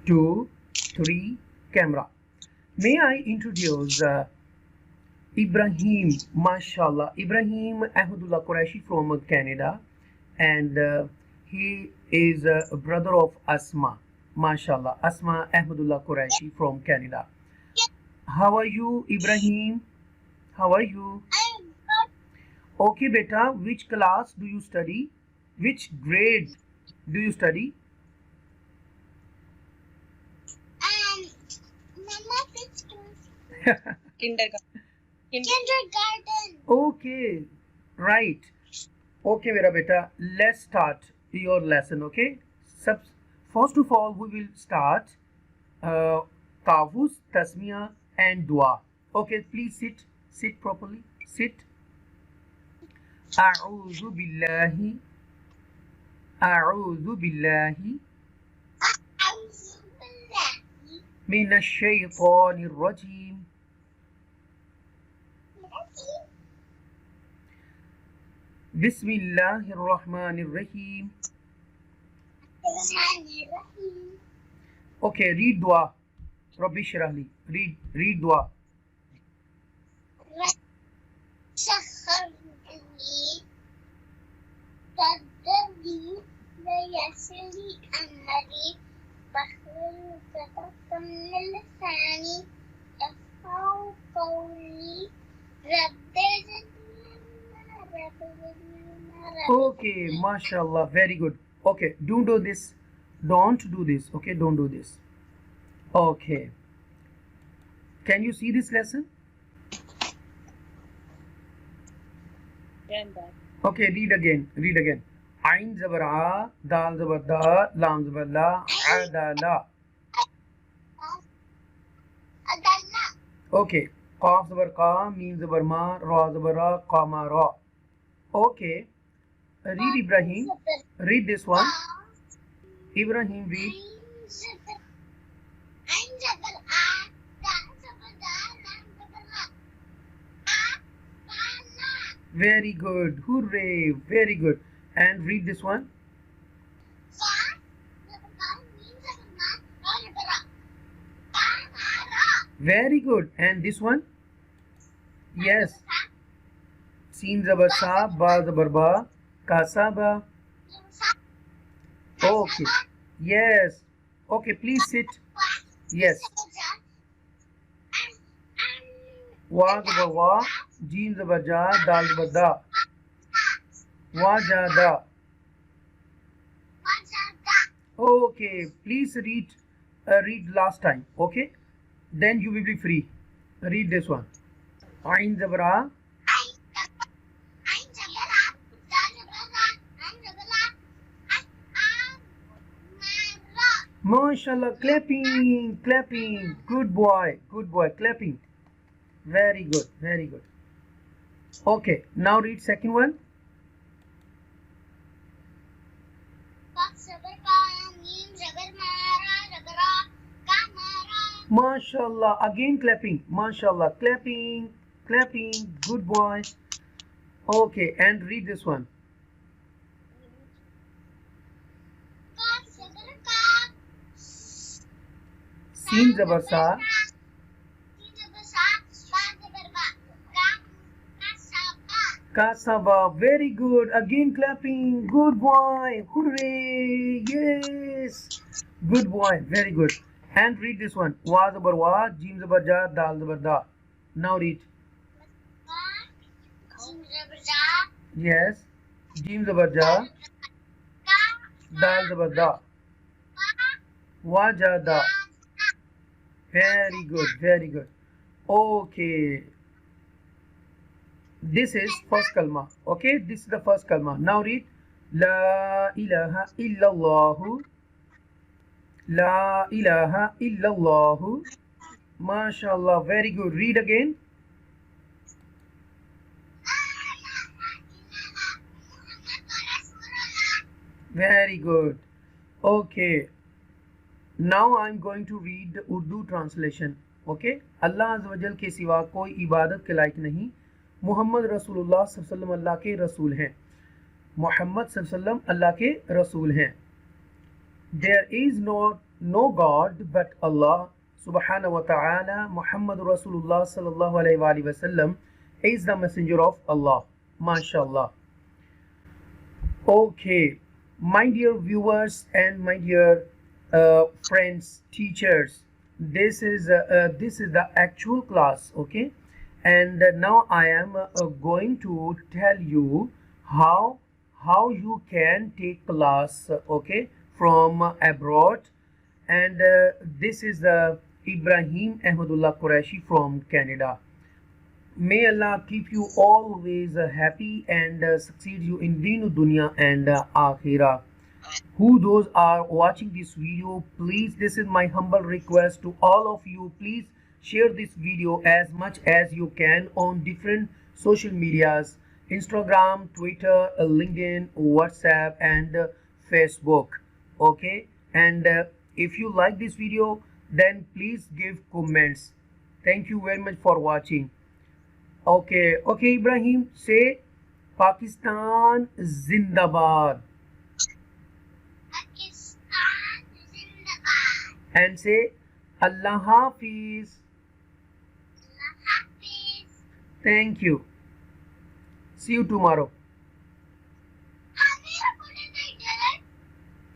2, 3, camera. May I introduce Ibrahim, mashallah, Ibrahim Ahmadullah Qureshi from Canada, and he is a brother of Asma, mashallah, Asma Ahmadullah Qureshi from Canada. How are you, Ibrahim? How are you? Okay, beta, which class do you study? Which grade do you study? Kindergarten. Okay, right. Okay, mera beta, let's start your lesson, okay? First of all, we will start Tawus, Tasmiya and Dua. Okay, please sit properly, sit. A'udhu billahi minash shaytanir rajim. Bismillahir Rahmanir Rahim. Okay, read dua. Rabbi shrah li. Read dua. Okay, mashallah, very good. Okay, don't do this. Okay, don't do this. Okay. Can you see this lesson? Okay, read again. Ain zabar a, dal zabar da, lam zabar la, adala. Okay, qaf zabar qa, mim zabar ma, ra zabar ra, qama ra. Okay. Read Ibrahim. Read this one. Ibrahim, read. Very good. Hooray. Very good. And read this one. Very good. And this one? Yes. Sin zabar sa, ba zabar ba, kasaba. Okay. Yes. Okay, please sit. Yes. Wa zabar wa, jim zabar ja, dal zabar da. Wajada. Okay, please read last time. Okay, then you will be free. Read this one. Ain zabra. Mashallah, clapping. Good boy, clapping. Very good. Okay, now read second one. Mashallah, again clapping. Mashallah, clapping. Good boy. Okay, and read this one. Sin zabar sa. Kasaba, very good. Again clapping. Good boy. Hooray. Yes. Good boy. Very good. And read this one. Wa zabar wa, jim zabar ja, dal zabar da. Now read. Yes. Jim zabar ja, dal zabar da. Wa ja da. Very good. Okay. This is first kalma. Okay, this is the first kalma. Now read. La ilaha illallahu. La ilaha illallahu. Mashallah, very good. Read again. Very good. Okay. Now I'm going to read the Urdu translation. Okay. Allah Azza wa Jal के सिवा कोई इबादत के लायक नहीं. मोहम्मद रसूलुल्लाह सल्लल्लाहु अलैहि वसल्लम अल्लाह के रसूल हैं. मोहम्मद सल्लल्लाहु अलैहि वसल्लम अल्लाह के रसूल हैं. There is no God but Allah subhanahu wa ta'ala, Muhammad Rasulullah sallallahu alayhi wa sallam is the messenger of Allah. MashaAllah. Okay, my dear viewers and my dear friends, teachers, this is the actual class, okay? And now I am going to tell you how you can take class, okay, from abroad. And this is Ibrahim Ahmadullah Qureshi from Canada. May Allah keep you always happy and succeed you in Deen Dunya and Akhirah. Who those are watching this video, please, this is my humble request to all of you, please share this video as much as you can on different social medias, Instagram, Twitter, LinkedIn, WhatsApp and Facebook, okay? And if you like this video, then please give comments. Thank you very much for watching. Okay, Ibrahim, say Pakistan Zindabad. Pakistan Zindabad. And say Allah Hafiz. Allah Hafiz. Thank you. See you tomorrow. Have you recorded the internet?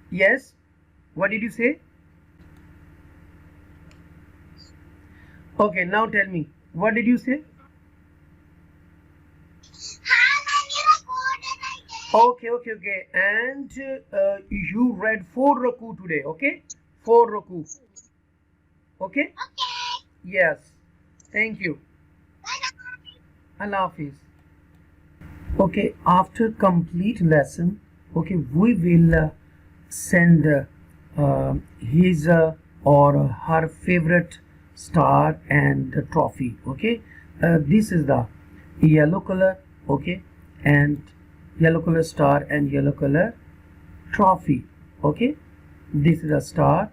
Yes. What did you say? Okay, now tell me. What did you say? Okay. And you read 4 raku today, okay? 4 raku. Okay? Okay. Yes. Thank you. Bye-bye. Allah Hafiz. Okay, after complete lesson, okay, we will send his or her favorite star and trophy, okay? This is the yellow color, okay, and yellow color star and yellow color trophy, okay? This is a star.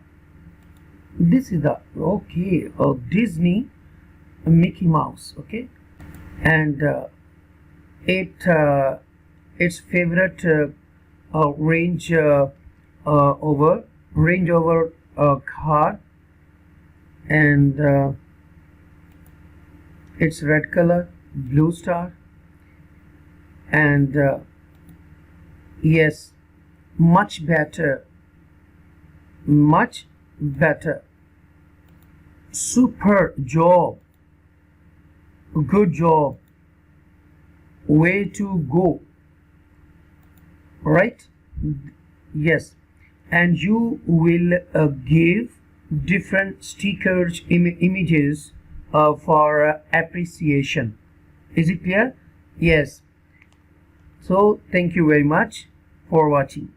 This is the, okay, Disney Mickey Mouse, okay? And its favorite Range Rover car, and it's red color, blue star, and yes, much better, super job, good job, way to go, right? Yes, and you will give different stickers, images for appreciation. Is it clear? Yes. So thank you very much for watching.